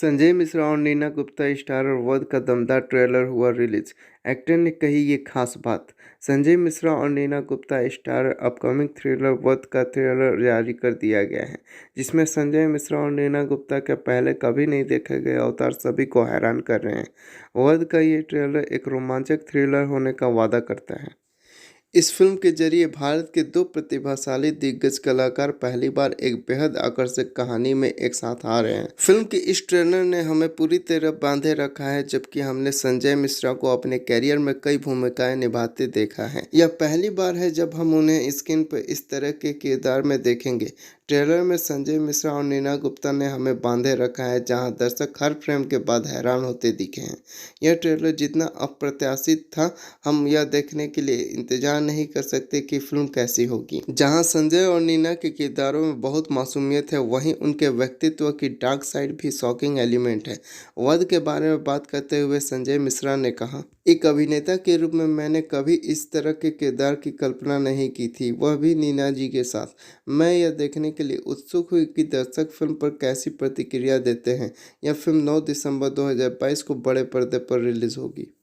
संजय मिश्रा और नीना गुप्ता स्टारर वध का दमदार ट्रेलर हुआ रिलीज। एक्टर ने कही ये खास बात। संजय मिश्रा और Neena Gupta starrer upcoming thriller Vadh का ट्रेलर जारी कर दिया गया है, जिसमें संजय मिश्रा और नीना गुप्ता के पहले कभी नहीं देखे गए अवतार सभी को हैरान कर रहे हैं। वध का ये ट्रेलर एक रोमांचक थ्रिलर होने का वादा करता है। इस फिल्म के जरिए भारत के दो प्रतिभाशाली दिग्गज कलाकार पहली बार एक बेहद आकर्षक कहानी में एक साथ आ रहे हैं। फिल्म के इस ट्रेलर ने हमें पूरी तरह बांधे रखा है, जबकि हमने संजय मिश्रा को अपने कैरियर में कई भूमिकाएं निभाते देखा है। यह पहली बार है जब हम उन्हें स्क्रीन पर इस तरह के किरदार में देखेंगे। ट्रेलर में संजय मिश्रा और नीना गुप्ता ने हमें बांधे रखा है, जहां दर्शक हर फ्रेम के बाद हैरान होते दिखे हैं। यह ट्रेलर जितना अप्रत्याशित था, हम यह देखने के लिए इंतजार नहीं कर सकते कि फिल्म कैसी होगी। जहां संजय और नीना के किरदारों में बहुत मासूमियत है, वहीं उनके व्यक्तित्व की डार्क साइड भी शॉकिंग एलिमेंट है। वध के बारे में बात करते हुए संजय मिश्रा ने कहा, एक अभिनेता के रूप में मैंने कभी इस तरह के किरदार की कल्पना नहीं की थी, वह भी नीना जी के साथ। मैं यह देखने के लिए उत्सुक हुई कि दर्शक फिल्म पर कैसी प्रतिक्रिया देते हैं। यह फिल्म 9 दिसंबर 2022 को बड़े पर्दे पर रिलीज होगी।